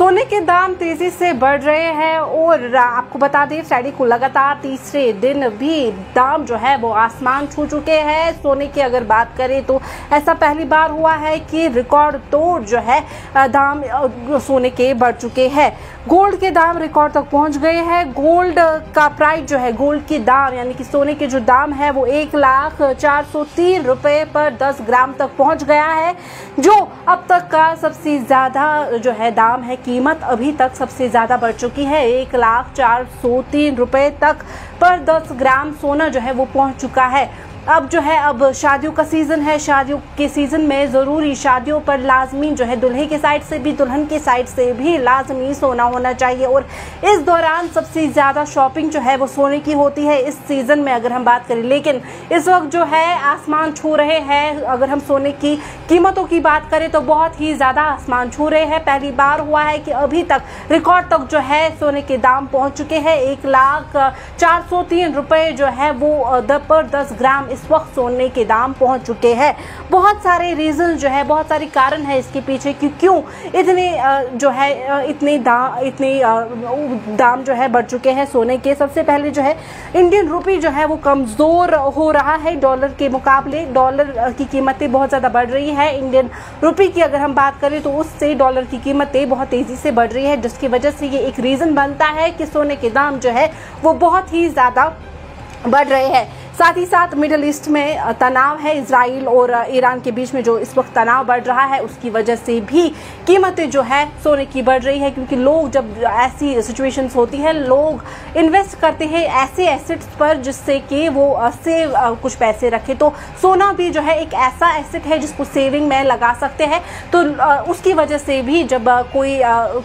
सोने के दाम तेजी से बढ़ रहे हैं और आपको बता दें फ्राइडे को लगातार तीसरे दिन भी दाम जो है वो आसमान छू चुके हैं। सोने की अगर बात करें तो ऐसा पहली बार हुआ है कि रिकॉर्ड तोड़ जो है दाम सोने के बढ़ चुके हैं। गोल्ड के दाम रिकॉर्ड तक पहुंच गए हैं। गोल्ड का प्राइस जो है, गोल्ड की दाम यानी कि सोने के जो दाम है वो 1,04,03 रुपए पर 10 ग्राम तक पहुंच गया है, जो अब तक का सबसे ज्यादा जो है दाम है। कीमत अभी तक सबसे ज्यादा बढ़ चुकी है, 1,04,03 रुपए तक पर 10 ग्राम सोना जो है वो पहुंच चुका है। अब जो है अब शादियों का सीजन है, शादियों के सीजन में जरूरी शादियों पर लाजमी जो है दुल्हे के साइड से भी दुल्हन के साइड से भी लाजमी सोना होना चाहिए और इस दौरान सबसे ज्यादा शॉपिंग जो है वो सोने की होती है इस सीजन में अगर हम बात करें। लेकिन इस वक्त जो है आसमान छू रहे हैं। अगर हम सोने की कीमतों की बात करें तो बहुत ही ज्यादा आसमान छू रहे हैं। पहली बार हुआ है कि अभी तक रिकॉर्ड तक जो है सोने के दाम पहुंच चुके हैं। 1,04,03 रुपए जो है वो पर 10 ग्राम इस वक्त सोने के दाम पहुंच चुके हैं। बहुत सारे रीजन जो है, बहुत सारे कारण है इसके पीछे कि क्यों इतने जो है इतने दाम जो है बढ़ चुके हैं सोने के। सबसे पहले जो है इंडियन रुपी जो है वो कमजोर हो रहा है डॉलर के मुकाबले। डॉलर की कीमतें बहुत ज्यादा बढ़ रही है। इंडियन रुपी की अगर हम बात करें तो उससे डॉलर की कीमतें बहुत तेजी से बढ़ रही है, जिसकी वजह से ये एक रीजन बनता है कि सोने के दाम जो है वो बहुत ही ज्यादा बढ़ रहे हैं। साथ ही साथ मिडिल ईस्ट में तनाव है, इजराइल और ईरान के बीच में जो इस वक्त तनाव बढ़ रहा है उसकी वजह से भी कीमतें जो है सोने की बढ़ रही है, क्योंकि लोग जब ऐसी सिचुएशंस होती है लोग इन्वेस्ट करते हैं ऐसे एसेट्स पर जिससे कि वो सेव कुछ पैसे रखे। तो सोना भी जो है एक ऐसा एसेट है जिसको सेविंग में लगा सकते हैं। तो उसकी वजह से भी जब कोई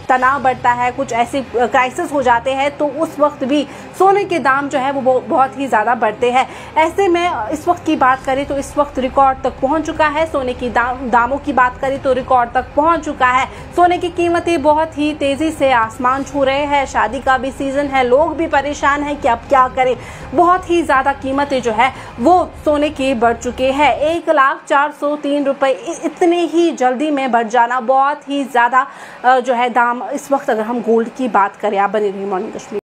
तनाव बढ़ता है, कुछ ऐसे क्राइसिस हो जाते हैं तो उस वक्त भी सोने के दाम जो है वो बहुत ही ज्यादा बढ़ते हैं। ऐसे में इस वक्त की बात करें तो इस वक्त रिकॉर्ड तक पहुंच चुका है। सोने की दामों की बात करें तो रिकॉर्ड तक पहुंच चुका है। सोने की कीमतें बहुत ही तेजी से आसमान छू रहे हैं। शादी का भी सीजन है, लोग भी परेशान हैं कि अब क्या करें। बहुत ही ज्यादा कीमतें जो है वो सोने की बढ़ चुके हैं। 1,04,03 रुपए इतने ही जल्दी में बढ़ जाना बहुत ही ज्यादा जो है दाम इस वक्त अगर हम गोल्ड की बात करें। आप बने रहिए मॉर्निंग कश्मीर।